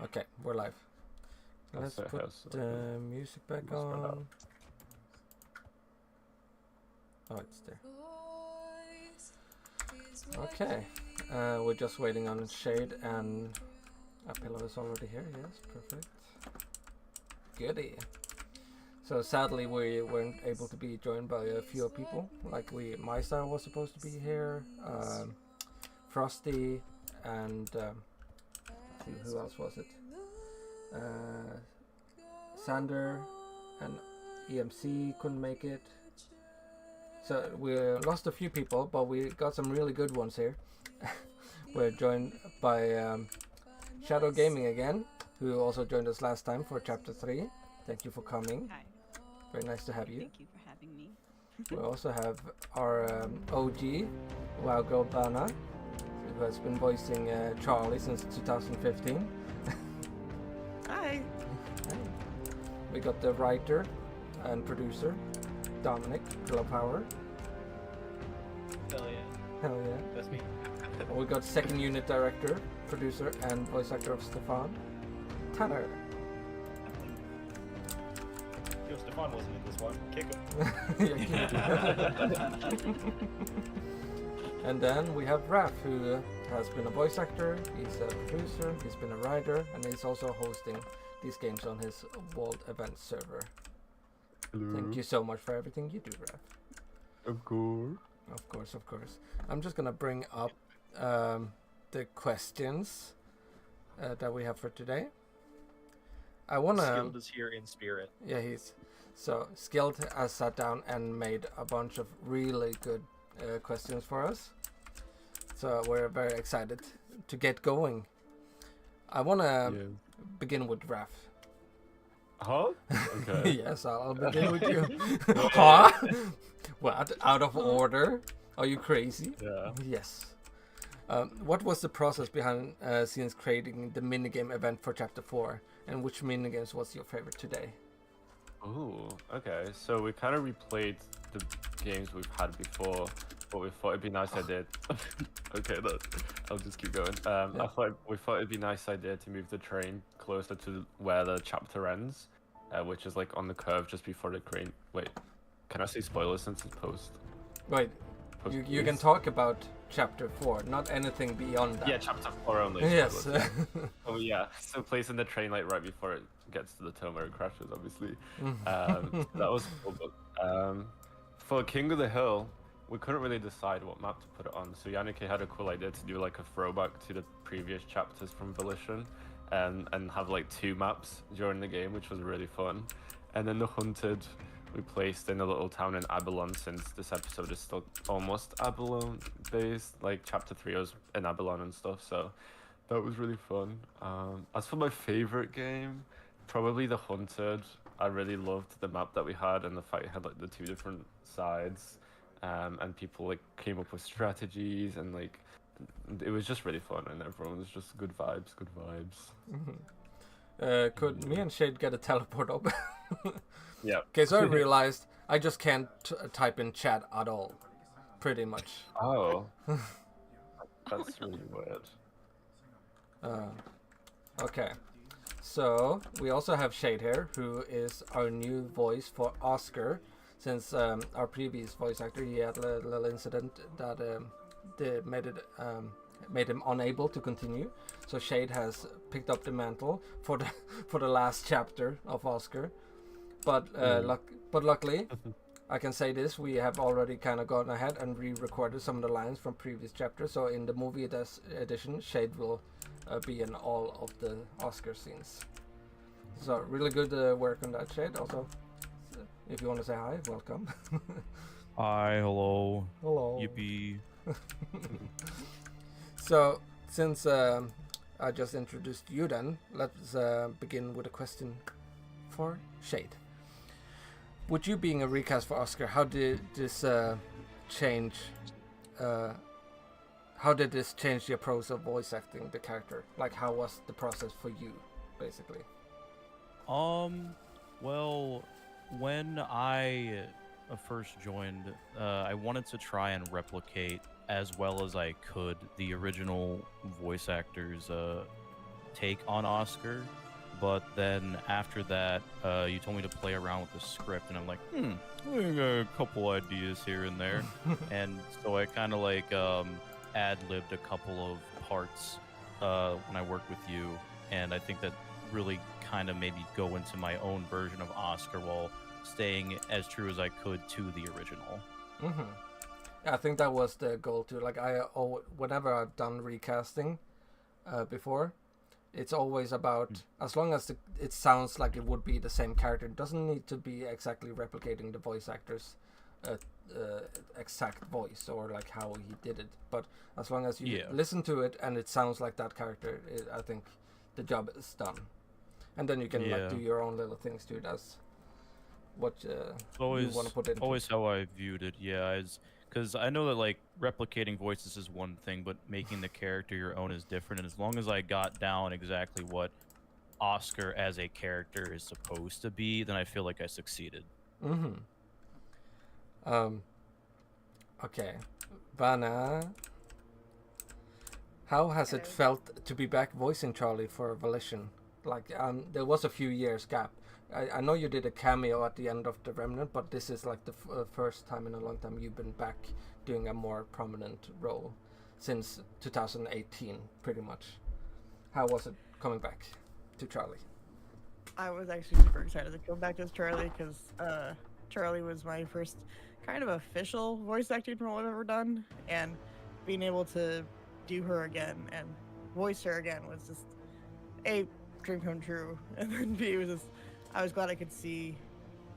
Okay, we're live. Let's put the music back on. Oh, it's there. Okay, we're just waiting on Shade and Apillo is already here. Yes, perfect. Goody. So sadly, we weren't able to be joined by a few people. Like Maisa was supposed to be here, Frosty, and who else was it? Sander and EMC couldn't make it. So we lost a few people, but we got some really good ones here. We're joined by Shadow Gaming again, who also joined us last time for Chapter 3. Thank you for coming. Hi. Very nice to have you. Thank you for having me. We also have our OG, Wowgurl Bana, who has been voicing Charlie since 2015. Hi. We got the writer and producer, Dominic Glowpower. Hell yeah. Hell yeah. That's me. We got second unit director, producer, and voice actor of Stefan, Tanner. Yo, Stefan wasn't in this one. Kick him. And then we have Raph, who has been a voice actor, he's a producer, he's been a writer, and he's also hosting these games on his World Event server. Hello. Thank you so much for everything you do, Raph. Of course. Of course, of course. I'm just gonna bring up the questions that we have for today. I wanna. Skilled is here in spirit. Yeah, Skilled has sat down and made a bunch of really good questions for us. So we're very excited to get going. I wanna begin with Raph. Huh? Okay. Yes, I'll begin with you. Huh? What? Out of order? Are you crazy? Yeah. Yes. What was the process behind since creating the minigame event for Chapter 4? And which minigames was your favorite today? Ooh, okay. So we kind of replayed the games we've had before, but we thought it'd be nice idea. Okay, I'll just keep going. We thought it'd be nice idea to move the train closer to where the chapter ends, which is like on the curve just before the crane. Wait, can I say spoilers since it's post? Wait, you can talk about Chapter 4, not anything beyond that. Yeah, Chapter 4 only. Yes. Oh yeah, so placing the train like right before it gets to the turn where it crashes, obviously. That was cool. But, for King of the Hill, we couldn't really decide what map to put it on. So Yannick had a cool idea to do like a throwback to the previous chapters from Volition, and have like 2 maps during the game, which was really fun. And then the Hunted, we placed in a little town in Abalon, since this episode is still almost Abalon based. Like Chapter 3 was in Abalon and stuff, so that was really fun. As for my favorite game, probably the Hunted. I really loved the map that we had, and the fact it had like the 2 different sides, and people like came up with strategies, and like it was just really fun, and everyone was just good vibes. Could me and Shade get a teleport up? Yeah. Okay, so I realized I just can't type in chat at all, pretty much. Oh. That's really weird. Okay, so we also have Shade here, who is our new voice for Oscar, since our previous voice actor, he had a little incident that made him unable to continue. So Shade has picked up the mantle for the last chapter of Oscar. But luckily, I can say this: we have already kind of gone ahead and re-recorded some of the lines from previous chapters. So in the movie edition, Shade will be in all of the Oscar scenes. So really good work on that, Shade. Also, if you want to say hi, welcome. Hi, hello. Hello. Yippee. So since I just introduced you, then let's begin with a question for Shade. With you being a recast for Oscar, how did this change? How did this change the approach of voice acting the character? Like, how was the process for you, basically? Well, when I first joined, I wanted to try and replicate as well as I could the original voice actors take on Oscar, but then after that, you told me to play around with the script, and I'm like, I got a couple ideas here and there, and so I kind of like ad-libbed a couple of parts when I worked with you, and I think that really kind of made me go into my own version of Oscar while staying as true as I could to the original. Yeah, I think that was the goal too. Like whenever I've done recasting before, it's always about as long as it sounds like it would be the same character. It doesn't need to be exactly replicating the voice actor's exact voice or like how he did it. But as long as you listen to it and it sounds like that character, I think the job is done. And then you can like do your own little things to it as what you want to put in. Always how I viewed it, because I know that like replicating voices is one thing, but making the character your own is different. And as long as I got down exactly what Oscar as a character is supposed to be, then I feel like I succeeded. Okay, Vanna, how has it felt to be back voicing Charlie for Volition? Like, there was a few years gap. I know you did a cameo at the end of The Remnant, but this is like the first time in a long time you've been back doing a more prominent role since 2018, pretty much. How was it coming back to Charlie? I was actually super excited to come back as Charlie because Charlie was my first kind of official voice acting role I've ever done, and being able to do her again and voice her again was just a dream come true, and then B was just I was glad I could see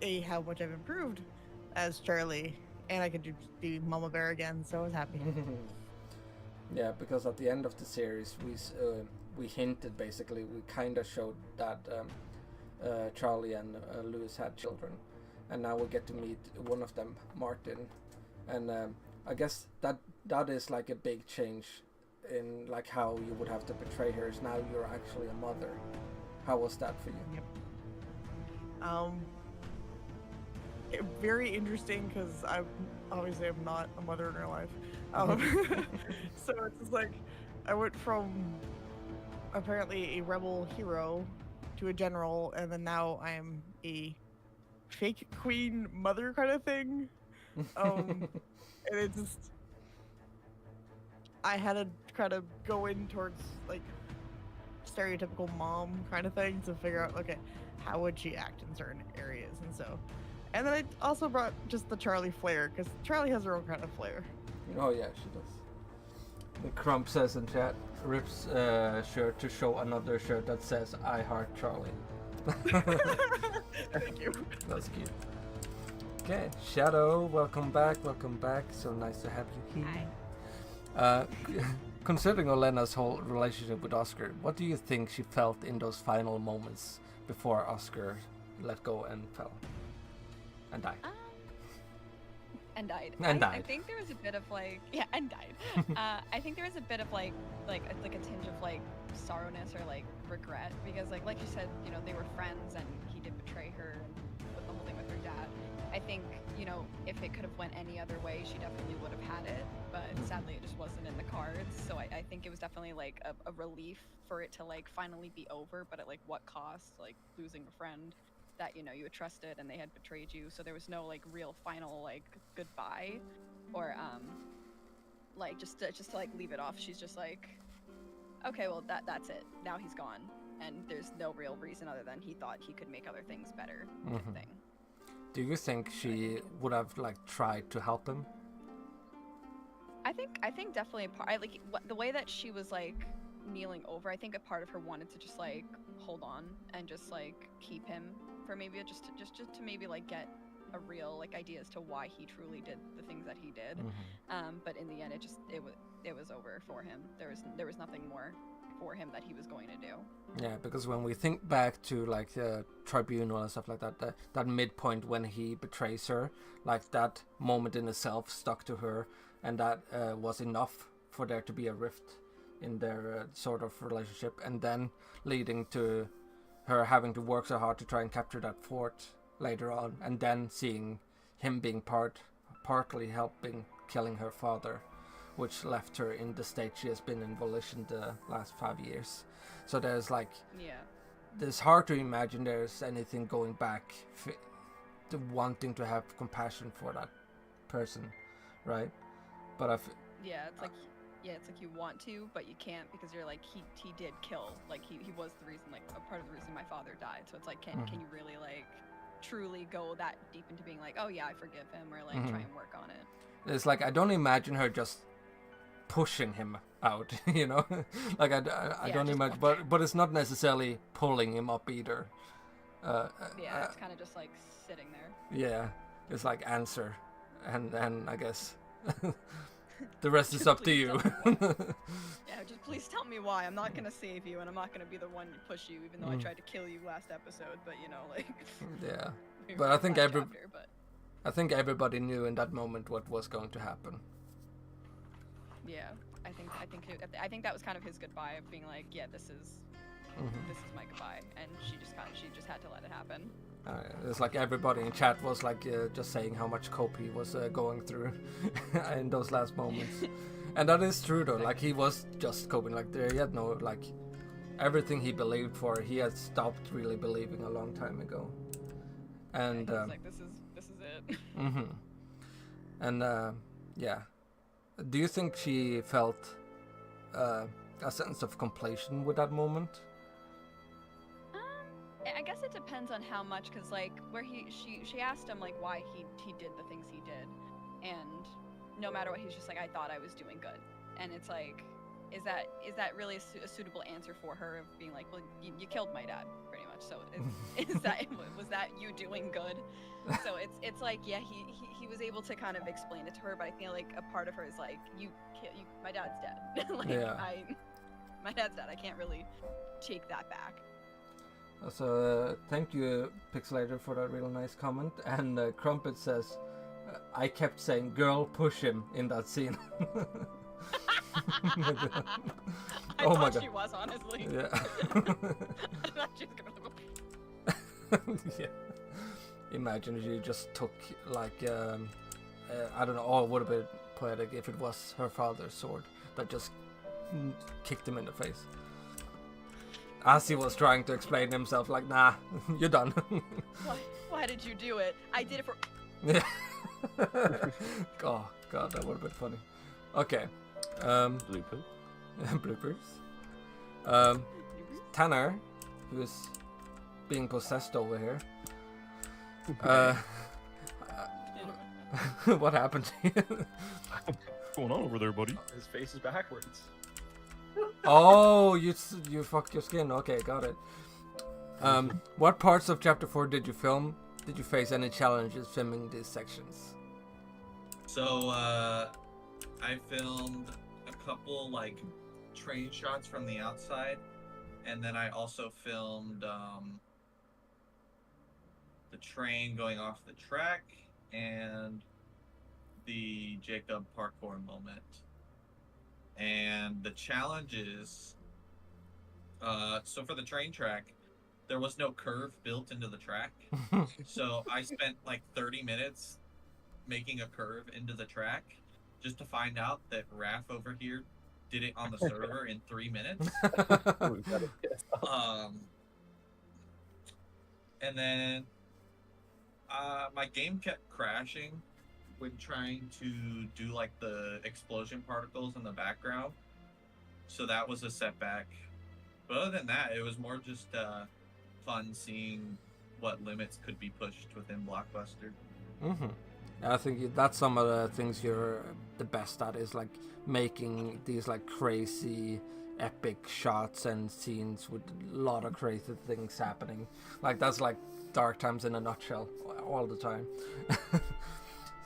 A, how much I've improved as Charlie, and I could be Mama Bear again, so I was happy. Yeah, because at the end of the series, we hinted, basically, we kind of showed that Charlie and Louis had children, and now we get to meet one of them, Martin, and I guess that is like a big change in like how you would have to portray her, is now you're actually a mother. How was that for you? Yep. Very interesting because I obviously am not a mother in real life. So it's just like I went from apparently a rebel hero to a general, and then now I am a fake queen mother kind of thing. And it just I had to kind of go in towards like stereotypical mom kind of thing to figure out, okay, how would she act in certain areas, and then I also brought just the Charlie flair, because Charlie has her own kind of flair. Oh yeah, she does. The Crump says in chat, rips shirt to show another shirt that says I heart Charlie. Thank you. That's cute. Okay, Shadow, welcome back, so nice to have you here. Hi. Considering Olena's whole relationship with Oscar, what do you think she felt in those final moments before Oscar let go and fell? And died. And died. And died. I think there was a bit of like, and died. I think there was a bit of like a tinge of like sorrowness or like regret, because like you said, you know, they were friends and he did betray her and put the whole thing with her dad. I think, you know, if it could have went any other way, she definitely would have had it, but sadly it just wasn't in the cards. So I think it was definitely like a relief for it to like finally be over, but at like what cost? Like losing a friend that, you know, you had trusted and they had betrayed you. So there was no like real final like goodbye or like just to like leave it off. She's just like, okay, well that's it. Now he's gone, and there's no real reason other than he thought he could make other things better. Type of thing. Do you think she would have like tried to help him? I think definitely a part. The way that she was like kneeling over, I think a part of her wanted to just like hold on and just like keep him for maybe just to maybe like get a real like idea as to why he truly did the things that he did. But in the end, it was over for him. There was nothing more for him that he was going to do. Yeah, because when we think back to like the tribunal and stuff like that, that midpoint when he betrays her, like that moment in itself stuck to her, and that was enough for there to be a rift in their sort of relationship, and then leading to her having to work so hard to try and capture that fort later on, and then seeing him being partly helping killing her father which left her in the state she has been in Volition the last 5 years. So there's like, Yeah. it's hard to imagine there's anything going back to wanting to have compassion for that person, right? But Yeah, it's like you want to, but you can't because you're like he did kill, like he was the reason, like a part of the reason my father died. So it's like can you really like truly go that deep into being like, oh yeah, I forgive him, or like try and work on it? it's like I don't imagine her just pushing him out, you know. Like I don't imagine, but it's not necessarily pulling him up either. It's kind of just like sitting there. Yeah, it's like answer, and I guess the rest is up to you. Yeah, just please tell me why. I'm not gonna save you, and I'm not gonna be the one to push you, even though I tried to kill you last episode. But you know, like. Yeah, but I think everybody knew in that moment what was going to happen. Yeah, I think that was kind of his goodbye of being like, yeah, this is my goodbye, and she just had to let it happen. It's like everybody in chat was like just saying how much cope he was going through in those last moments, and that is true though. Like he was just coping. Like he had no like everything he believed for. He had stopped really believing a long time ago, and yeah, like this is it. And yeah. Do you think she felt a sense of completion with that moment? I guess it depends on how much, because like where she asked him like why he did the things he did, and no matter what, he's just like, I thought I was doing good, and it's like, is that really a suitable answer for her of being like, well, you killed my dad pretty much, so was that you doing good? So it's like, yeah, he was able to kind of explain it to her, but I feel like a part of her is like, my dad's dead. Like yeah. My dad's dead. I can't really take that back. So thank you, Pixelator, for that real nice comment. And Crumpet says, I kept saying, "Girl, push him" in that scene. I oh thought my God. she was, honestly. Yeah. I thought she was gonna. Yeah. Imagine if you just took like I don't know. Oh, it would have been poetic if it was her father's sword that just kicked him in the face. As he was trying to explain himself, like, nah, you're done. Why did you do it? I did it for. Yeah. Oh God, that would have been funny. Okay. Bloopers. Bloopers. Tanner, who's being possessed over here. What happened to you? What's going on over there, buddy? His face is backwards. Oh, you fucked your skin. Okay, got it. What parts of Chapter 4 did you film? Did you face any challenges filming these sections? So, I filmed a couple, like, train shots from the outside, and then I also filmed, the train going off the track, and the Jacob parkour moment. And the challenges, so for the train track, there was no curve built into the track. So I spent like 30 minutes making a curve into the track just to find out that Raph over here did it on the server in 3 minutes. And then my game kept crashing when trying to do like the explosion particles in the background, so that was a setback. But other than that, it was more just fun seeing what limits could be pushed within Blockbuster. I think that's some of the things you're the best at, is like making these like crazy epic shots and scenes with a lot of crazy things happening. Like that's like Dark Times in a nutshell all the time.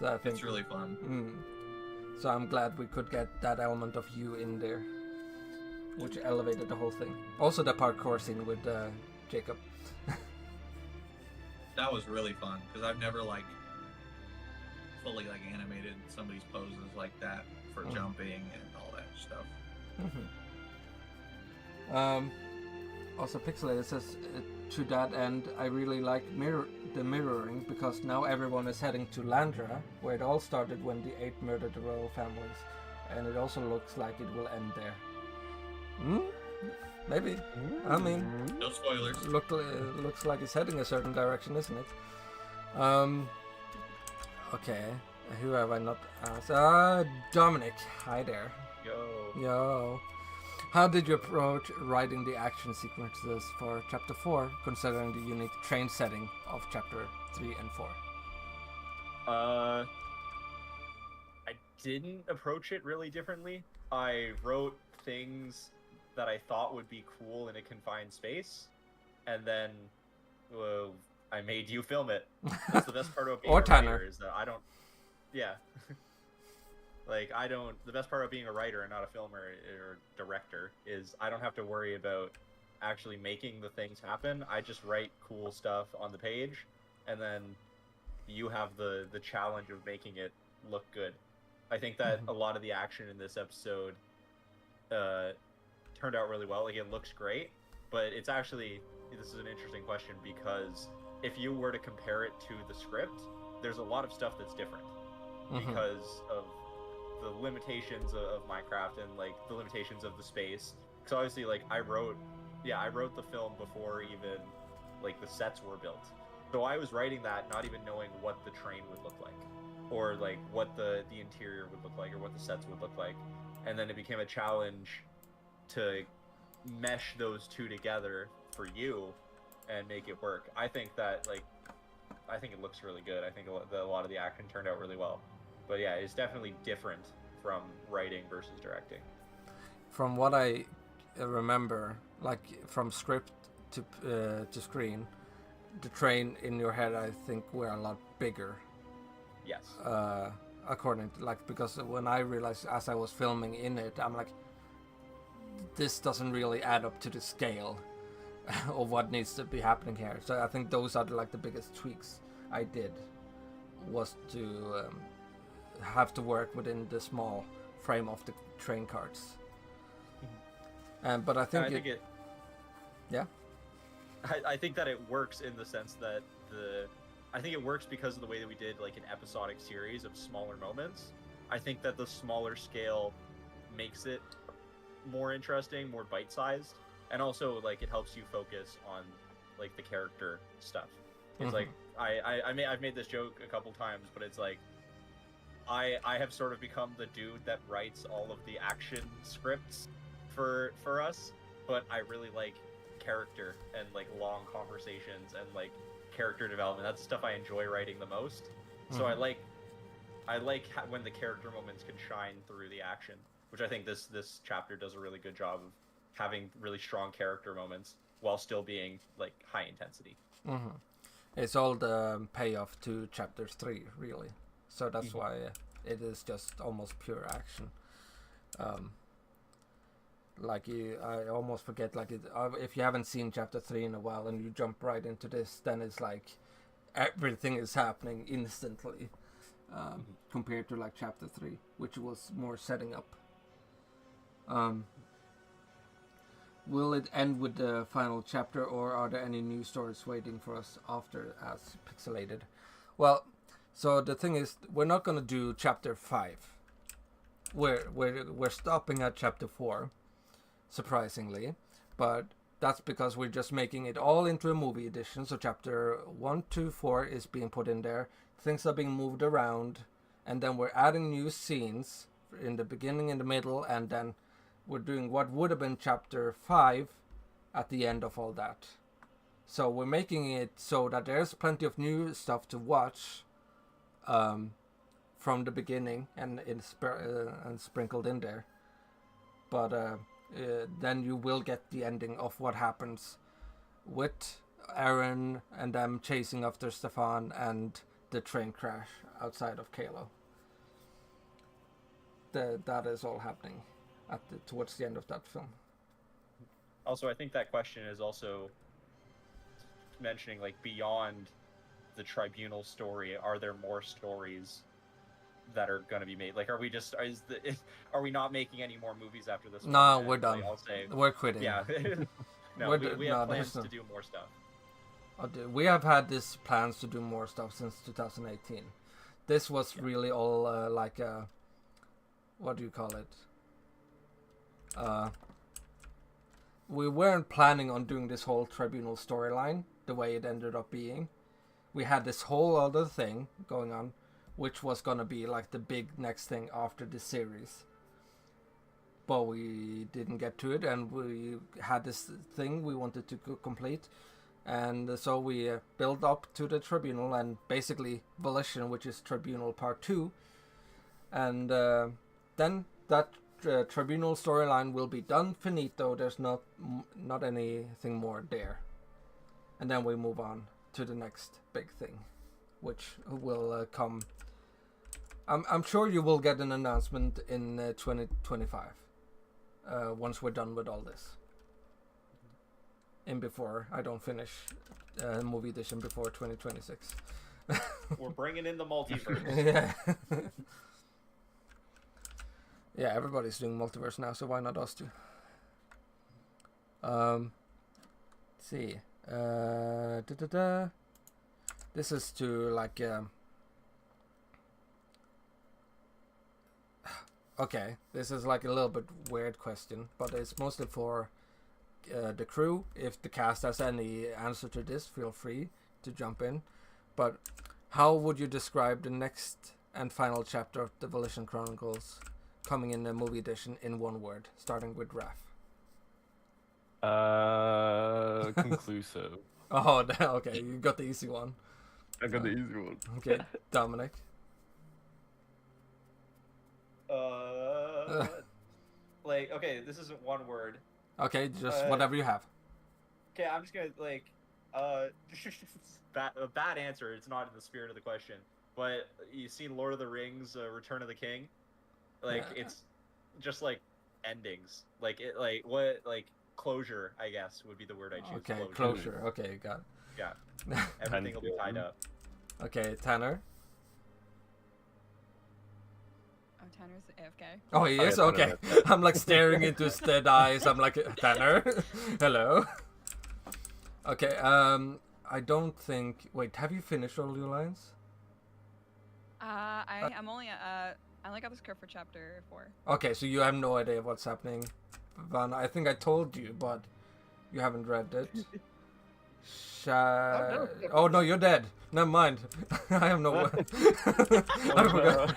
So I think it's really fun. So I'm glad we could get that element of you in there, which elevated the whole thing. Also the parkour scene with Jacob. That was really fun because I've never like fully like animated somebody's poses like that for jumping and all that stuff. Also Pixelated says, to that end, I really like the mirroring, because now everyone is heading to Landra, where it all started when the 8 murdered the royal families. and it also looks like it will end there. Maybe. I mean, No spoilers. looks like it's heading a certain direction, isn't it? Okay. Who have I not asked? Dominic. Hi there. Yo. How did you approach writing the action sequences for Chapter 4, considering the unique train setting of Chapter 3 and 4? I didn't approach it really differently. I wrote things that I thought would be cool in a confined space, and then I made you film it. That's the best part about being Or a Tanner. writer is that I don't. Yeah. Like, I don't. The best part of being a writer and not a filmer or director is I don't have to worry about actually making the things happen. I just write cool stuff on the page, and then you have the challenge of making it look good. I think that a lot of the action in this episode turned out really well. Like, it looks great, but it's actually, this is an interesting question, because if you were to compare it to the script, there's a lot of stuff that's different because of the limitations of Minecraft and like the limitations of the space. Because obviously, like, I wrote the film before even like the sets were built. So I was writing that not even knowing what the train would look like, or like what the interior would look like, or what the sets would look like. And then it became a challenge to mesh those two together for you and make it work. I think it looks really good. I think a lot of the action turned out really well. But yeah, it's definitely different from writing versus directing. From what I remember, like from script to screen, the train in your head, I think, were a lot bigger. Yes. According to, like, because when I realized as I was filming in it, I'm like, this doesn't really add up to the scale of what needs to be happening here. So I think those are the biggest tweaks I did, was to have to work within the small frame of the train carts. But I think yeah. I think that it works in the sense that I think it works because of the way that we did like an episodic series of smaller moments. I think that the smaller scale makes it more interesting, more bite-sized, and also like it helps you focus on like the character stuff. It's like I've made this joke a couple times, but it's like I have sort of become the dude that writes all of the action scripts for us, but I really like character and like long conversations and like character development. That's the stuff I enjoy writing the most. So I like when the character moments can shine through the action, which I think this chapter does a really good job of having really strong character moments while still being like high intensity. It's all the payoff to chapter 3, really. So that's why it is just almost pure action. I almost forget, if you haven't seen chapter 3 in a while and you jump right into this, then it's like everything is happening instantly, compared to like chapter 3, which was more setting up. Will it end with the final chapter, or are there any new stories waiting for us after as pixelated? Well, so the thing is, we're not gonna do chapter 5. We're stopping at chapter 4, surprisingly, but that's because we're just making it all into a movie edition. So chapter 1 to 4 is being put in there. Things are being moved around, and then we're adding new scenes in the beginning, in the middle, and then we're doing what would have been chapter 5 at the end of all that. So we're making it so that there's plenty of new stuff to watch from the beginning, and and sprinkled in there. But then you will get the ending of what happens with Aaron and them chasing after Stefan and the train crash outside of Kalo. That is all happening towards the end of that film. Also, I think that question is also mentioning, like, beyond the tribunal story, are there more stories that are going to be made? Like, are we not making any more movies after this one? No, And, we're done. like, I'll say, We're quitting. yeah. No, we have plans to do more stuff. We have had these plans to do more stuff since 2018. This was really all what do you call it? We weren't planning on doing this whole tribunal storyline the way it ended up being. We had this whole other thing going on, which was gonna be like the big next thing after the series. But we didn't get to it, and we had this thing we wanted to complete. And so we built up to the tribunal and basically Volition, which is Tribunal Part 2. And then that tribunal storyline will be done, finito. There's not anything more there. And then we move on to the next big thing, which will come. I'm sure you will get an announcement in 2025 once we're done with all this. Before I don't finish movie edition before 2026. We're bringing in the multiverse. Yeah. Yeah, everybody's doing multiverse now, so why not us too? Let's see. This is to like. Okay, this is like a little bit weird question, but it's mostly for the crew. If the cast has any answer to this, feel free to jump in. But how would you describe the next and final chapter of the Volition Chronicles coming in the movie edition in one word, starting with Raph? Conclusive. Oh, okay, you got the easy one. I got the easy one. Okay, Dominic. Like, okay, this isn't one word. Okay, just whatever you have. Okay, I'm just gonna like, a bad answer. It's not in the spirit of the question. But you've seen Lord of the Rings: Return of the King. Like, Yeah. it's just like endings. Like it, like what, like closure, I guess would be the word I choose. Okay, closure. Okay, got it. Yeah, everything will be tied up. Okay, Tanner. Oh, Tanner's AFK. Oh, he is? yeah, Okay. Tanner. I'm like staring into his dead eyes. I'm like, Tanner? Hello? Okay, I don't think... Wait, have you finished all your lines? I'm only I only got the script for chapter 4. Okay, so you have no idea what's happening. Van, I think I told you, but you haven't read it. Oh no, you're dead. Never mind. I have no... I forgot.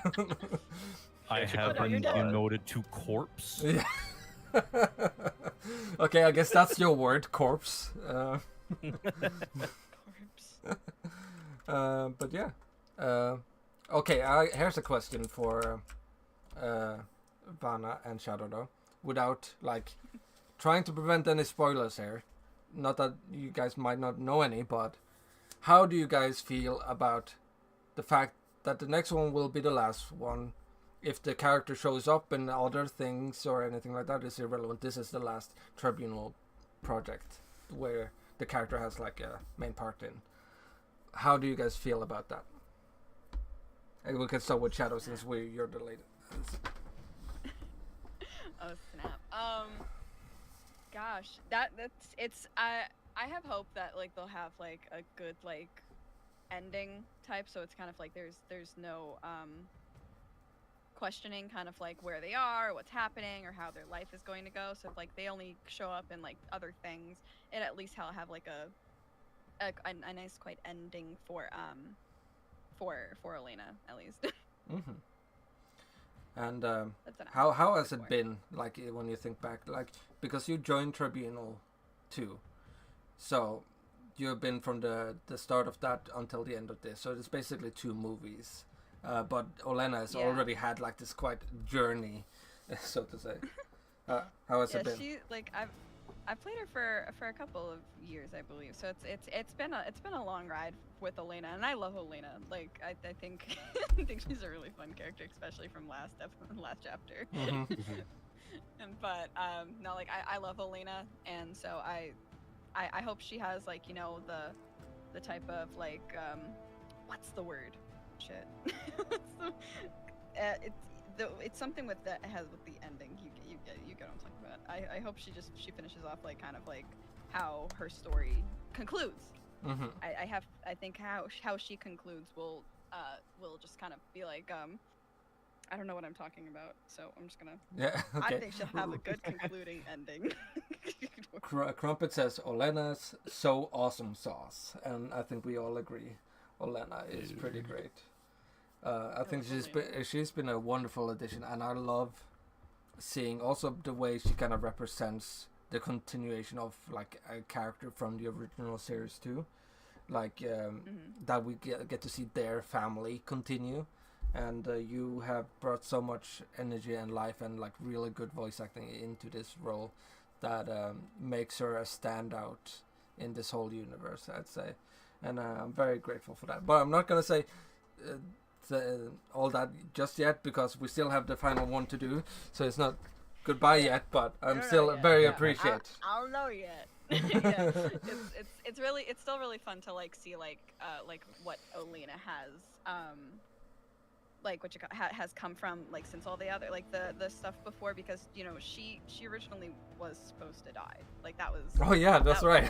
I have been demoted to corpse. Yeah. Okay, I guess that's your word, corpse. Corpse. But yeah. Okay, here's a question for Vanna and Shadow, though, without like trying to prevent any spoilers here. Not that you guys might not know any, but how do you guys feel about the fact that the next one will be the last one? If the character shows up in other things or anything like that is irrelevant. This is the last Tribunal project where the character has like a main part in. How do you guys feel about that? And we can start with Shadow since you're the latest. Oh snap. Gosh, it's I have hope that like they'll have like a good like ending type, so it's kind of like there's no questioning kind of like where they are, what's happening, or how their life is going to go. So if like they only show up in like other things, it at least have like a nice quiet ending for Elena at least. Mm-hmm. And That's an how has good it point. been like when you think back, like because you joined Tribunal 2, so you've been from the start of that until the end of this, so it's basically 2 movies. But Olena has already had like this quite journey, so to say. How has it been? She like I've played her for a couple of years, I believe. So it's been a long ride with Elena, and I love Elena. Like I think I think she's a really fun character, especially from last chapter. Mm-hmm. But no, like I love Elena, and so I hope she has like, you know, the type of like what's the word? Shit. It's something with that has with the ending. You get what I'm talking about. I hope she finishes off like kind of like how her story concludes. Mm-hmm. I think how she concludes will just kind of be like I don't know what I'm talking about, so I'm just gonna. Yeah. Okay. I think she'll have a good concluding ending. Crumpet says Olena's so awesome sauce, and I think we all agree. Olena is pretty great. I think she's been a wonderful addition, and I love seeing also the way she kind of represents the continuation of like a character from the original series too, like that we get to see their family continue, and you have brought so much energy and life and like really good voice acting into this role that makes her a standout in this whole universe, I'd say, and I'm very grateful for that. But I'm not gonna say all that just yet because we still have the final one to do, so it's not goodbye yet. But I'm still very appreciate. I don't know yet. Yeah, it's still really fun to like see like what Olena has like has come from like since all the other like the stuff before, because you know she originally was supposed to die, like that was that's right.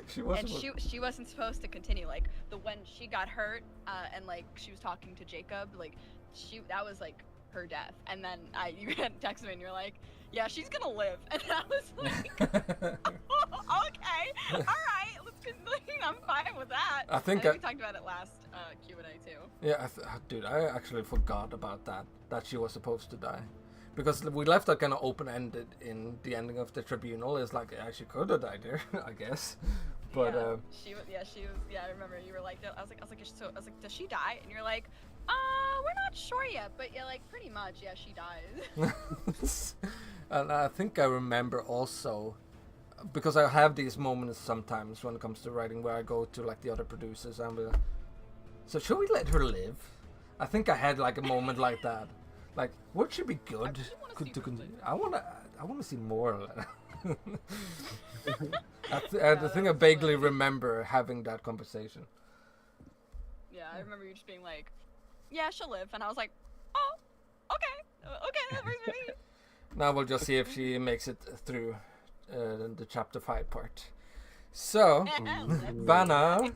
she wasn't supposed to continue, like when she got hurt and like she was talking to Jacob, like that was like her death, and then you had texted me and you're like, yeah, she's gonna live, and I was like, oh, okay, all right, let's continue. I'm fine with that. I think we talked about it last Q&A too. Yeah, dude, I actually forgot about that she was supposed to die, because we left that kind of open-ended in the ending of the Tribunal. It's like, yeah, she could have died there, I guess, but she was. I remember you were like, I was like, does she die? And you're like, we're not sure yet, but yeah, like pretty much, yeah, she dies. And I think I remember also, because I have these moments sometimes when it comes to writing where I go to like the other producers and we're, so should we let her live? I think I had like a moment like that. Like, would she be good to continue? I wanna see more. I think I vaguely remember having that conversation. Yeah, I remember you just being like, yeah, she'll live, and I was like, oh, okay, that brings me. Now we'll just see if she makes it through the chapter 5 part. So, Vanna,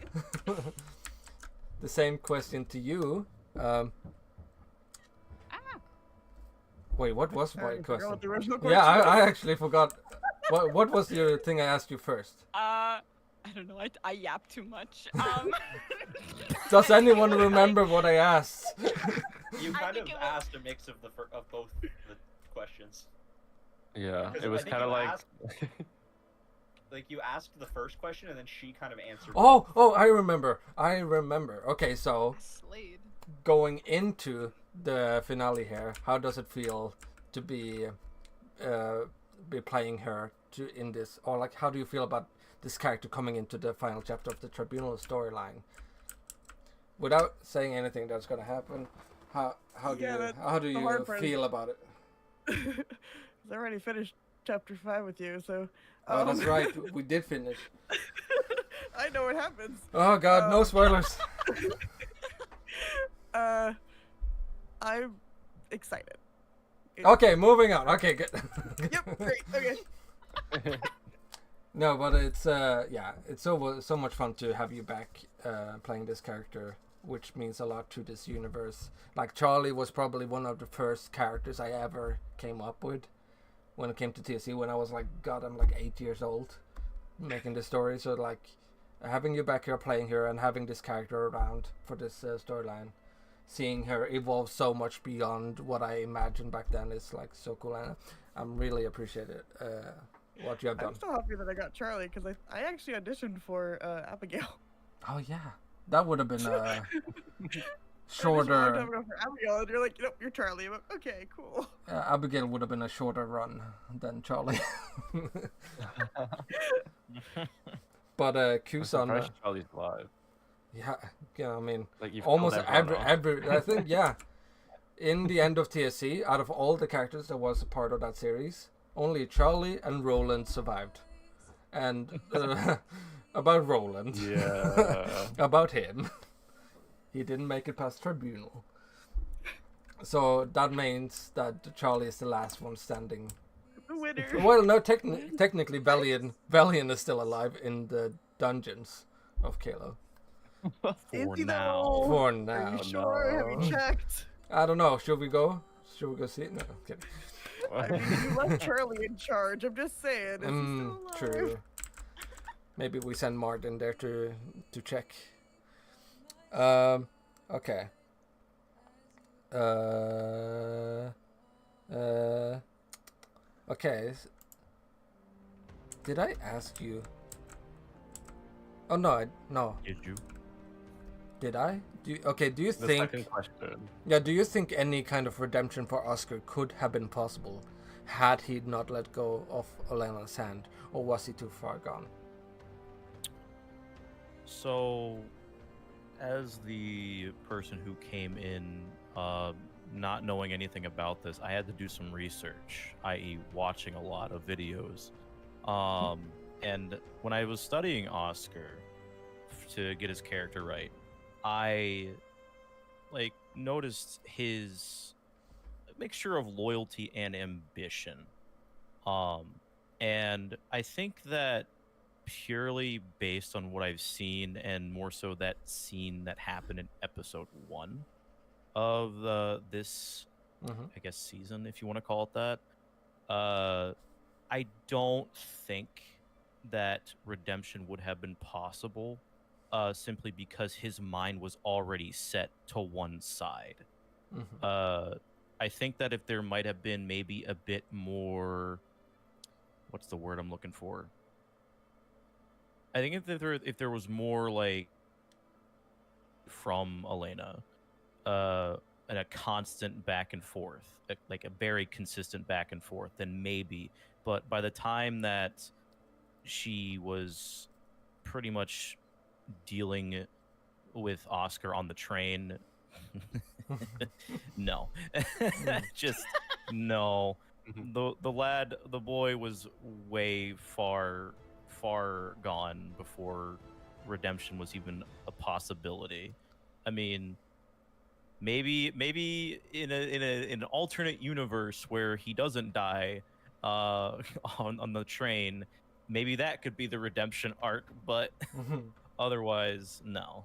the same question to you. Wait, what was my question? Yeah, I actually forgot. What was your thing I asked you first? I don't know. I yap too much. Does anyone remember what I asked? You kind of asked a mix of both the questions. Yeah, it was kind of like. Like you asked the first question and then she kind of answered. Oh, I remember. Okay, so Slade. Going into the finale here, how does it feel to be playing her in this, or like how do you feel about this character coming into the final chapter of the Tribunal storyline? Without saying anything that's gonna happen, how do you feel about it? I already finished chapter 5 with you, so. Oh, that's right. We did finish. I know what happens. Oh God, no spoilers. I'm excited. Okay, moving on. Okay, good. Yep, great. Okay. No, but it's it's so much fun to have you back playing this character, which means a lot to this universe. Like Charlie was probably one of the first characters I ever came up with when it came to TSC, when I was like, God, I'm like 8 years old making this story. So like having you back here playing her and having this character around for this storyline, seeing her evolve so much beyond what I imagined back then is like so cool, and I'm really appreciated what you have done. I'm so happy that I got Charlie, because I actually auditioned for Abigail. Oh yeah, that would have been shorter. I'm for Abigail, and you're like, nope, you're Charlie. I'm like, okay, cool. Abigail would have been a shorter run than Charlie. But Kusan. Charlie's alive. Yeah, I mean, like almost every I think, yeah. In the end of TSC, out of all the characters that was a part of that series, only Charlie and Roland survived. And about Roland, about him, he didn't make it past Tribunal. So that means that Charlie is the last one standing. The winner. Well, no, technically Valiant is still alive in the dungeons of Kalo. For now. For now. Are you sure? No. Have you checked? I don't know. Should we go? Should we go see it? No, I'm kidding. I mean, you left Charlie in charge. I'm just saying. Is he still alive? True. Maybe we send Martin there to check. Okay. Okay. Did I ask you? Oh no, no. Did you? Did I? Do you The think? second question. Yeah. Do you think any kind of redemption for Oscar could have been possible, had he not let go of Olena's hand, or was he too far gone? So, as the person who came in, not knowing anything about this, I had to do some research, i.e., watching a lot of videos. And when I was studying Oscar to get his character right, I noticed his mixture of loyalty and ambition. And I think that purely based on what I've seen, and more so that scene that happened in episode 1 of this, I guess, season, if you want to call it that, I don't think that redemption would have been possible, simply because his mind was already set to one side. I think that if there might have been maybe a bit more, what's the word I'm looking for? I think if there was more like from Elena, and a constant back and forth, like a very consistent back and forth, then maybe. But by the time that she was pretty much dealing with Oscar on the train, no, just no. The boy was way far gone before redemption was even a possibility. I mean, maybe in an alternate universe where he doesn't die on the train, maybe that could be the redemption arc, but otherwise, no.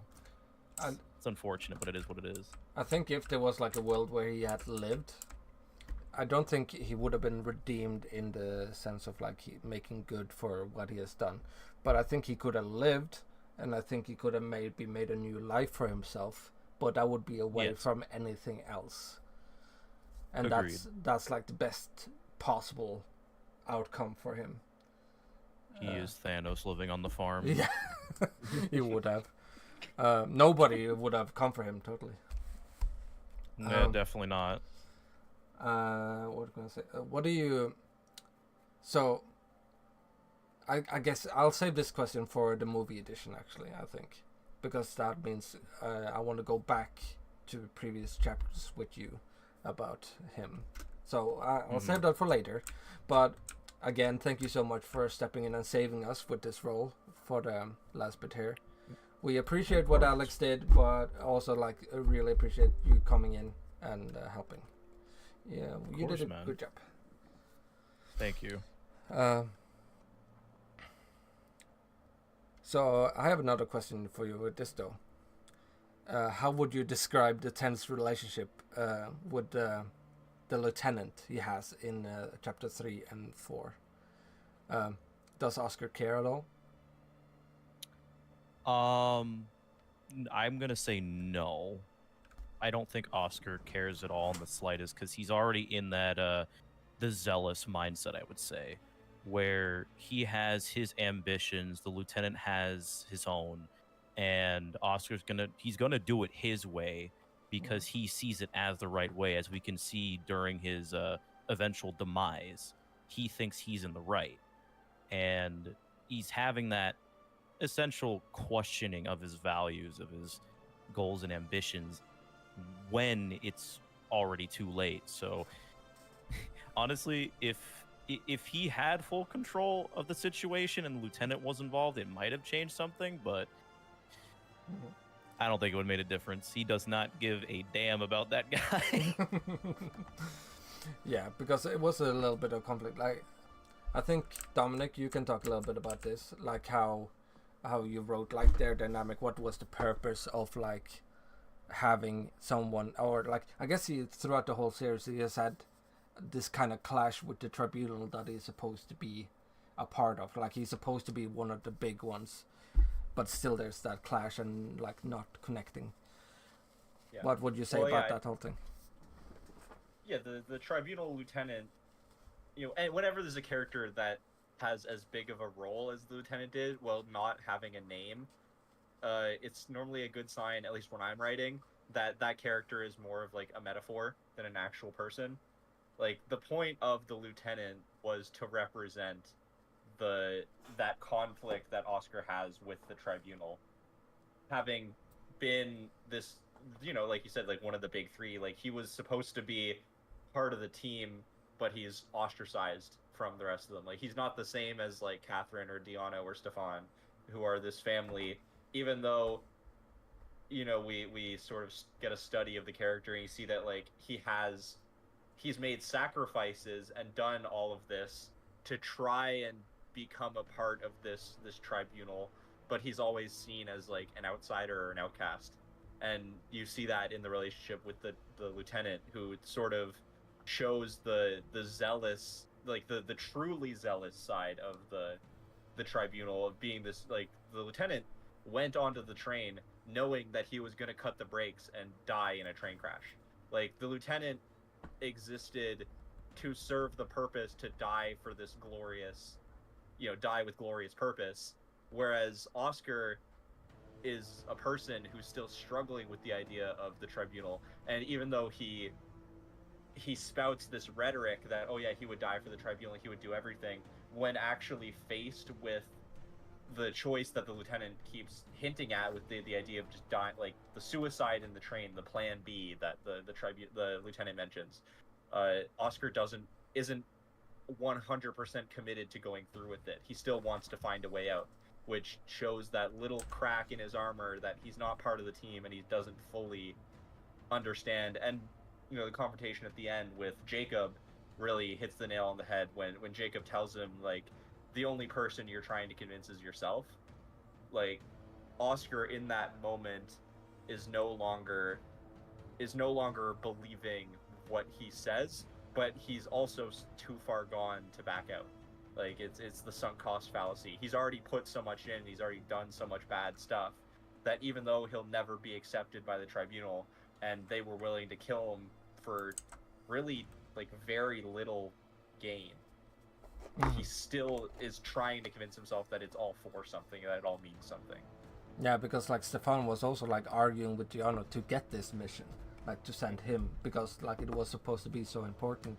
It's unfortunate, but it is what it is. I think if there was like a world where he had lived, I don't think he would have been redeemed in the sense of like making good for what he has done. But I think he could have lived, and I think he could have maybe made a new life for himself. But that would be away from anything else. And Agreed. that's like the best possible outcome for him. He is Thanos living on the farm. Yeah, he would have. Nobody would have come for him totally. Yeah, definitely not. What can I say? What do you? So, I guess I'll save this question for the movie edition. Actually, I think, because that means I want to go back to previous chapters with you about him. So I'll save that for later. But again, thank you so much for stepping in and saving us with this role for the last bit here. We appreciate what Alex did, but also really appreciate you coming in and helping. Yeah, you did a good job. Thank you. So I have another question for you with this though. How would you describe the tense relationship with the lieutenant he has in chapter 3 and 4? Does Oscar care at all? I'm gonna say no. I don't think Oscar cares at all in the slightest, because he's already in that the zealous mindset, I would say, where he has his ambitions, the lieutenant has his own, and Oscar's he's gonna do it his way because he sees it as the right way, as we can see during his eventual demise. He thinks he's in the right, and he's having that essential questioning of his values, of his goals and ambitions, when it's already too late. So honestly, if he had full control of the situation and the lieutenant was involved, it might have changed something, but I don't think it would have made a difference. He does not give a damn about that guy. Yeah, because it was a little bit of conflict. Like, I think, Dominic, you can talk a little bit about this, like how you wrote like their dynamic. What was the purpose of like having someone, or like I guess he throughout the whole series he has had this kind of clash with the tribunal that he's supposed to be a part of. Like he's supposed to be one of the big ones, but still there's that clash and like not connecting. Yeah. What would you say about that whole thing? Yeah, the tribunal lieutenant, you know, and whenever there's a character that has as big of a role as the lieutenant did, while not having a name, it's normally a good sign, at least when I'm writing, that that character is more of like a metaphor than an actual person. Like the point of the lieutenant was to represent that conflict that Oscar has with the tribunal, having been this, you know, like you said, like one of the big three. Like he was supposed to be part of the team, but he's ostracized from the rest of them. Like he's not the same as like Catherine or Diana or Stefan, who are this family. Even though, you know, we sort of get a study of the character and you see that like he's made sacrifices and done all of this to try and become a part of this tribunal, but he's always seen as like an outsider or an outcast. And you see that in the relationship with the lieutenant, who sort of shows the zealous, like the truly zealous side of the tribunal, of being this, like the lieutenant went onto the train knowing that he was going to cut the brakes and die in a train crash. Like the lieutenant existed to serve the purpose to die for this glorious, you know, die with glorious purpose, whereas Oscar is a person who's still struggling with the idea of the tribunal. And even though he spouts this rhetoric that, oh yeah, he would die for the tribunal, he would do everything, when actually faced with the choice that the lieutenant keeps hinting at, with the idea of just dying, like the suicide in the train, the plan B that the lieutenant mentions, Oscar isn't 100% committed to going through with it. He still wants to find a way out, which shows that little crack in his armor that he's not part of the team and he doesn't fully understand. And you know, the confrontation at the end with Jacob really hits the nail on the head when Jacob tells him, like, the only person you're trying to convince is yourself. Like, Oscar in that moment is no longer believing what he says, but he's also too far gone to back out. Like, it's the sunk cost fallacy. He's already put so much in, he's already done so much bad stuff, that even though he'll never be accepted by the tribunal, and they were willing to kill him for really, like, very little gain, he still is trying to convince himself that it's all for something, that it all means something. Yeah, because like Stefan was also like arguing with Giano to get this mission, like to send him, because like it was supposed to be so important.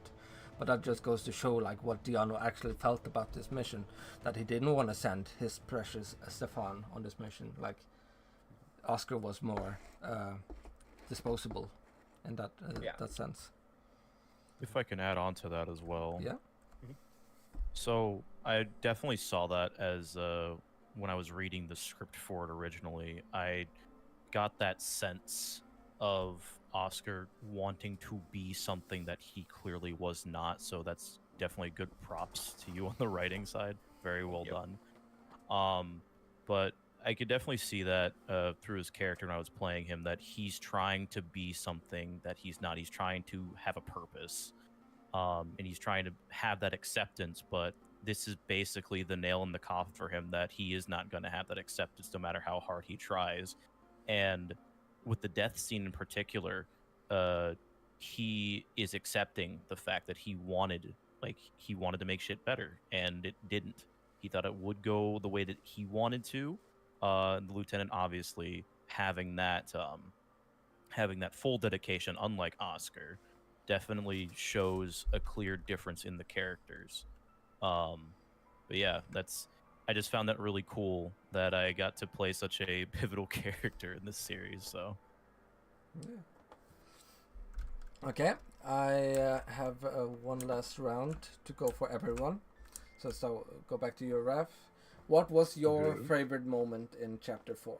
But that just goes to show like what Diano actually felt about this mission, that he didn't want to send his precious Stefan on this mission. Like Oscar was more disposable in that that sense. If I can add on to that as well. Yeah. So I definitely saw that as when I was reading the script for it originally. I got that sense of Oscar wanting to be something that he clearly was not. So that's definitely good props to you on the writing side. Very well done. But I could definitely see that through his character when I was playing him, that he's trying to be something that he's not. He's trying to have a purpose. And he's trying to have that acceptance, but this is basically the nail in the coffin for him, that he is not going to have that acceptance no matter how hard he tries. And with the death scene in particular, he is accepting the fact that he wanted to make shit better, and it didn't. He thought it would go the way that he wanted to. The lieutenant obviously having that full dedication, unlike Oscar, definitely shows a clear difference in the characters. But yeah, I just found that really cool that I got to play such a pivotal character in this series. So yeah. Okay, I have one last round to go for everyone. So go back to your Raf. What was your favorite moment in chapter 4?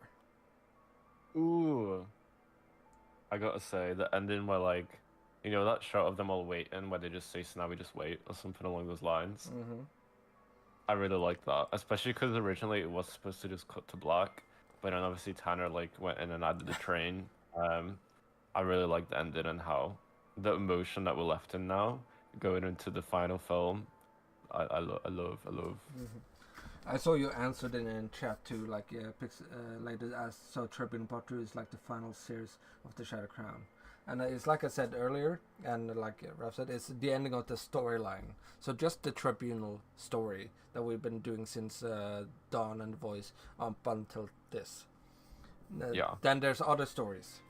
Ooh, I gotta say the ending where, like, you know, that shot of them all waiting where they just say, so now we just wait, or something along those lines. Mm-hmm. I really like that, especially because originally it was supposed to just cut to black, but then obviously Tanner, like, went in and added the train, I really like the ending and how the emotion that we're left in now, going into the final film. I love. I saw you answered in chat too, like like as so Tribune Part 2 is like the final series of the Shadow Crown, and it's like I said earlier, and like Raph said, it's the ending of the storyline. So just the Tribunal story that we've been doing since Dawn and Voice up until this. Yeah. Then there's other stories.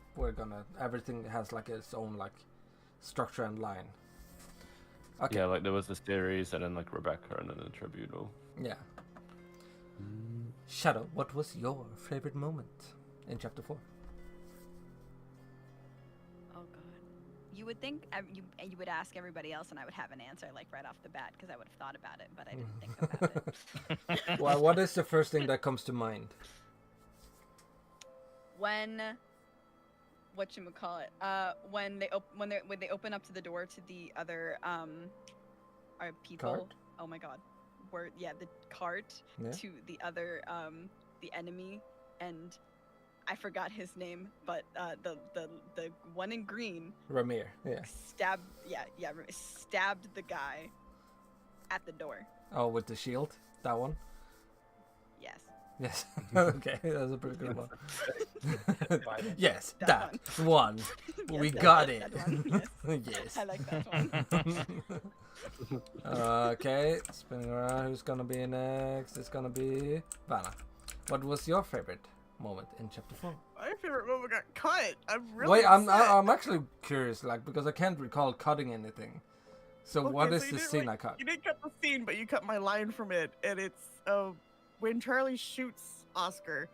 Everything has like its own like structure and line. Okay. Yeah, like there was the series, and then like Rebecca, and then the Tribunal. Yeah. Shadow, what was your favorite moment in chapter 4? Oh god. You would think you would ask everybody else, and I would have an answer like right off the bat because I would have thought about it, but I didn't think about it. Well, what is the first thing that comes to mind? When when they open up to the door to the other people. Cart? Oh my god. The cart to the other the enemy, and I forgot his name, but the one in green, Ramir, yeah. stabbed the guy at the door. Oh, with the shield? That one? Yes. Yes. Okay, that's a pretty good one. Yes, That one. Yes, We that- got that- it. that one, yes. Yes. I like that one. Okay, spinning around. Who's gonna be next? It's gonna be Vanna. What was your favorite moment in chapter 4? My favorite moment got cut. I'm really Wait, upset. I'm actually curious, like, because I can't recall cutting anything. So Okay, what so is you the didn't, scene like, I cut? You didn't cut the scene, but you cut my line from it, and it's when Charlie shoots Oscar.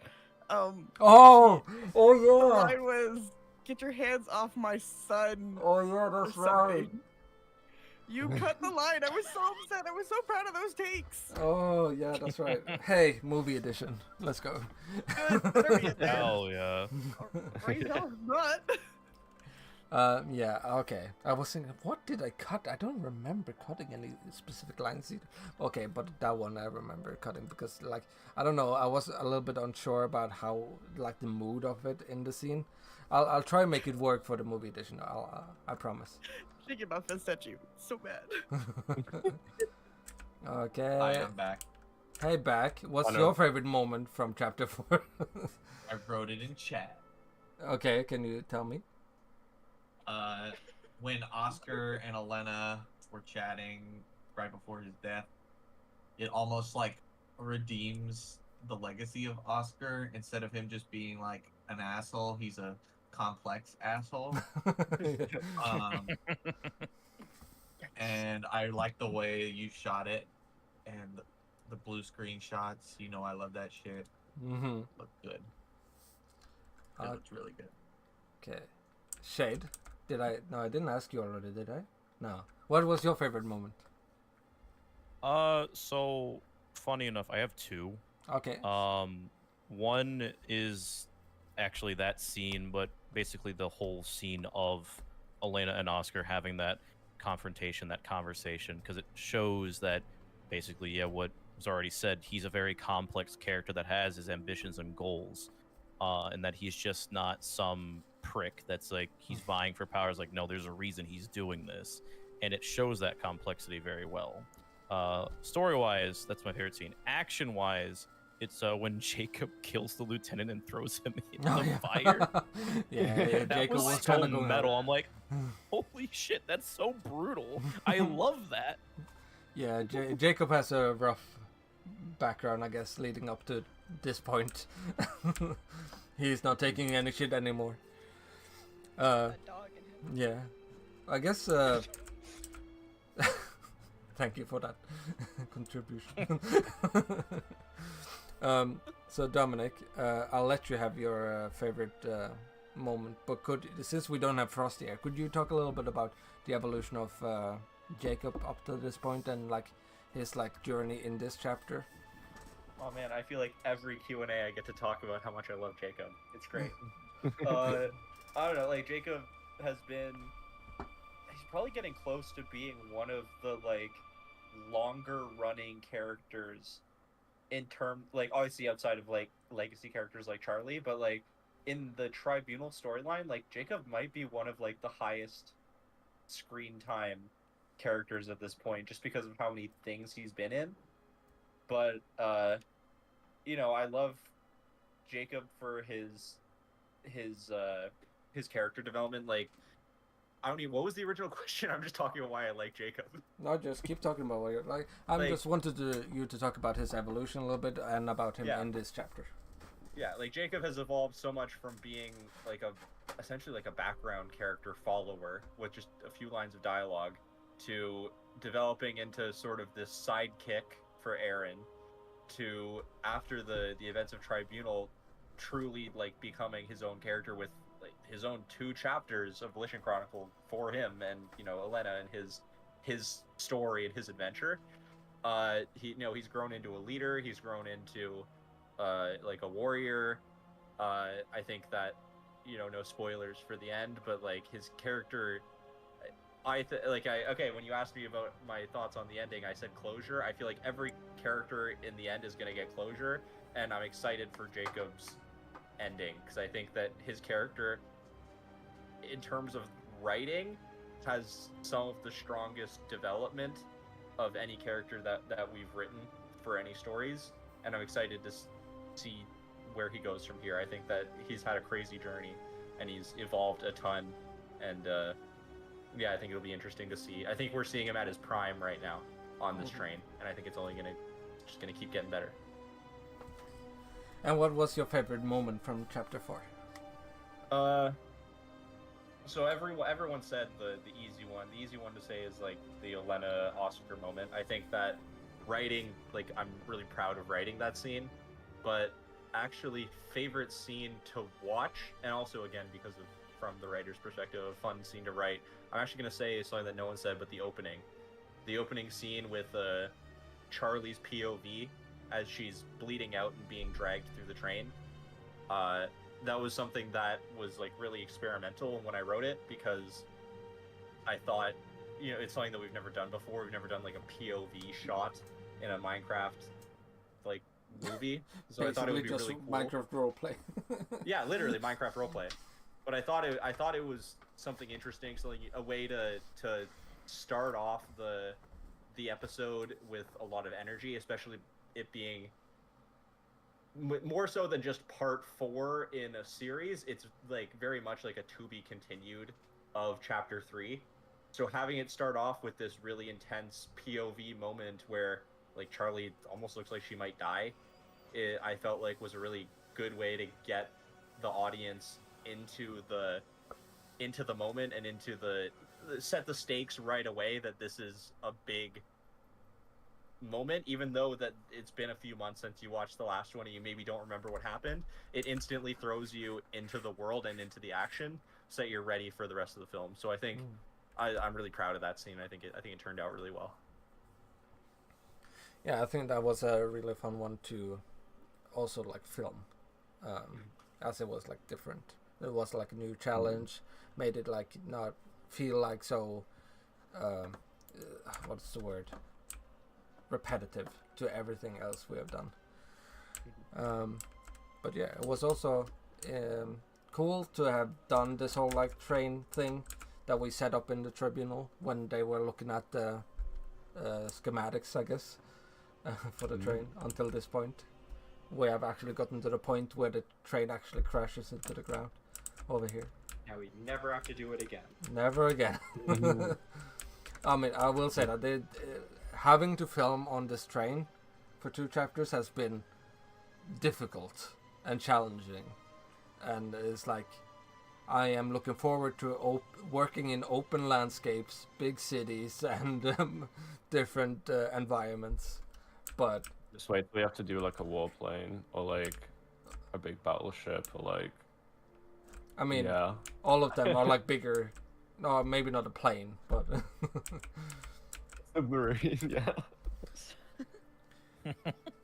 Oh The yeah. line was, "Get your hands off my son." Oh yeah, or that's right. something. You cut the line. I was so upset. I was so proud of those takes. Oh yeah, that's right. Hey, movie edition. Let's go. Good. Better be in there. Hell yeah. Right now, not. Yeah, okay. I was thinking, what did I cut? I don't remember cutting any specific lines either. Okay, but that one I remember cutting because, like, I don't know, I was a little bit unsure about how, like, the mood of it in the scene. I'll try and make it work for the movie edition. I promise. Shaking my fist at you. So bad. Okay. I am back. Hey, back. What's Oh, no. your favorite moment from chapter 4? I wrote it in chat. Okay, can you tell me? When Oscar and Elena were chatting right before his death, it almost like redeems the legacy of Oscar. Instead of him just being like an asshole, he's a complex asshole. And I like the way you shot it, and the blue screen shots. You know, I love that shit. Mm-hmm. Look good. It looks really good. Okay. Shade, No, I didn't ask you already, did I? No. What was your favorite moment? So funny enough, I have two. Okay. One is actually that scene, but basically the whole scene of Elena and Oscar having that confrontation, that conversation, because it shows that basically, yeah, what was already said, he's a very complex character that has his ambitions and goals, and that he's just not some prick that's like he's vying for power. It's like, no, there's a reason he's doing this, and it shows that complexity very well. Story-wise, that's my favorite scene. Action-wise, it's when Jacob kills the lieutenant and throws him in the fire. Yeah, That Jacob was was so kind of going metal. I'm like, holy shit, that's so brutal. I love that. Yeah, Jacob has a rough background, I guess, leading up to this point. He's not taking any shit anymore. That dog in him. Yeah, I guess. Thank you for that contribution. So Dominic, I'll let you have your favorite moment, but since we don't have Frosty here, could you talk a little bit about the evolution of Jacob up to this point and like his like journey in this chapter? Oh man, I feel like every Q&A I get to talk about how much I love Jacob. It's great. I don't know, like Jacob has been, he's probably getting close to being one of the like longer running characters in term, like obviously outside of like legacy characters like Charlie, but like in the Tribunal storyline, like Jacob might be one of like the highest screen time characters at this point, just because of how many things he's been in. But you know, I love Jacob for his character development. Like, I don't even. What was the original question? I'm just talking about why I like Jacob. No, just keep talking about what you like. I Like- just wanted you to talk about his evolution a little bit and about him Yeah. in this chapter. Yeah, like Jacob has evolved so much from being like essentially like a background character follower with just a few lines of dialogue to developing into sort of this sidekick for Aaron, to after the events of Tribunal truly like becoming his own character with like his own 2 chapters of Volition Chronicle for him, and you know, Elena and his story and his adventure. He's grown into a leader, he's grown into like a warrior. I think that, you know, no spoilers for the end, but like his character, when you asked me about my thoughts on the ending, I said closure. I feel like every character in the end is going to get closure, and I'm excited for Jacob's ending because I think that his character, in terms of writing, has some of the strongest development of any character that we've written for any stories, and I'm excited to see where he goes from here. I think that he's had a crazy journey and he's evolved a ton, and yeah, I think it'll be interesting to see. I think we're seeing him at his prime right now on this train, and I think it's only just gonna keep getting better. And what was your favorite moment from chapter 4? So everyone said the easy one. The easy one to say is like the Elena Oscar moment. I think that writing, like, I'm really proud of writing that scene, but actually favorite scene to watch, and also again because of from the writer's perspective, a fun scene to write, I'm actually going to say something that no one said, but the opening scene with Charlie's POV as she's bleeding out and being dragged through the train. That was something that was like really experimental when I wrote it, because I thought, you know, it's something that we've never done before. We've never done like a POV shot in a Minecraft like movie, so I thought it would be just really cool. Minecraft roleplay. Yeah, literally Minecraft roleplay. But I thought it was something interesting, something, a way to start off the episode with a lot of energy, especially it being more so than just part 4 in a series. It's like very much like a to be continued of chapter 3. So having it start off with this really intense POV moment where like Charlie almost looks like she might die, I felt like was a really good way to get the audience into the moment and into the set the stakes right away that this is a big moment, even though that it's been a few months since you watched the last one and you maybe don't remember what happened. It instantly throws you into the world and into the action so that you're ready for the rest of the film. So I think I'm really proud of that scene. I think it turned out really well. Yeah, I think that was a really fun one to also like film, as it was like different. It was like a new challenge, made it like not feel like so what's the word, repetitive to everything else we have done. But yeah, it was also cool to have done this whole like train thing that we set up in the tribunal when they were looking at the schematics, I guess, for the train. Until this point, we have actually gotten to the point where the train actually crashes into the ground over here. Now we never have to do it again. Never again. I mean, I will say that having to film on this train for 2 chapters has been difficult and challenging, and it's like I am looking forward to working in open landscapes, big cities, and different environments. But Just wait till we have to do like a warplane or like a big battleship or like. I mean, yeah. all of them are like bigger. No, maybe not a plane, but Submarine, yeah. but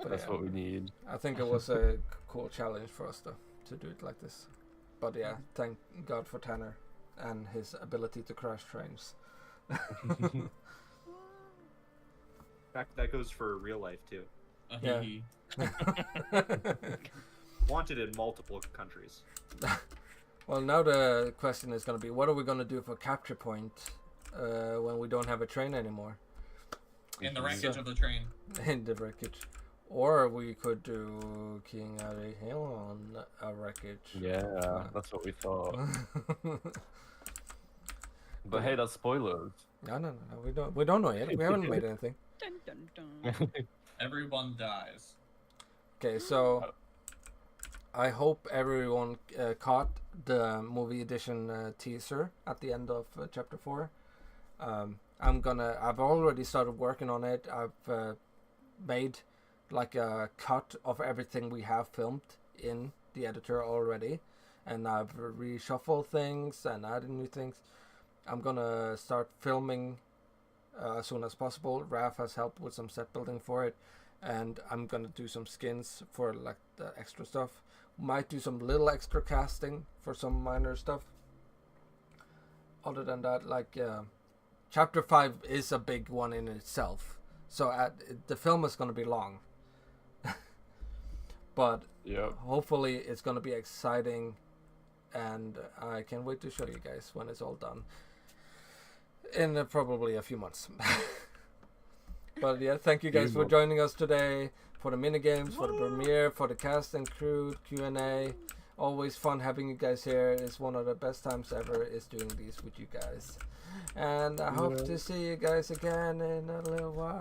That's yeah, what we need. I think it was a cool challenge for us to do it like this. But yeah, thank God for Tanner and his ability to crash trains. That goes for real life too. Yeah. Want wanted in multiple countries. Well, now the question is going to be, what are we going to do for capture point when we don't have a train anymore? In the wreckage of the train. In the wreckage. Or we could do King Ari Hill on a wreckage. Yeah, that's what we thought. But hey, that's spoilers. No, we don't know yet. We haven't made anything. Dun, dun, dun. Everyone dies. Okay, so I hope everyone caught the movie edition teaser at the end of chapter 4. I've already started working on it. I've made like a cut of everything we have filmed in the editor already, and I've reshuffled things and added new things. I'm gonna start filming as soon as possible. Raph has helped with some set building for it, and I'm gonna do some skins for like the extra stuff. Might do some little extra casting for some minor stuff. Other than that, like chapter 5 is a big one in itself, so the film is gonna be long. But Yep. hopefully it's gonna be exciting, and I can't wait to show you guys when it's all done in probably a few months. But yeah, thank you guys for joining us today for the minigames, for the premiere, for the cast and crew Q&A. Always fun having you guys here. It's one of the best times ever is doing these with you guys, and I hope to see you guys again in a little while.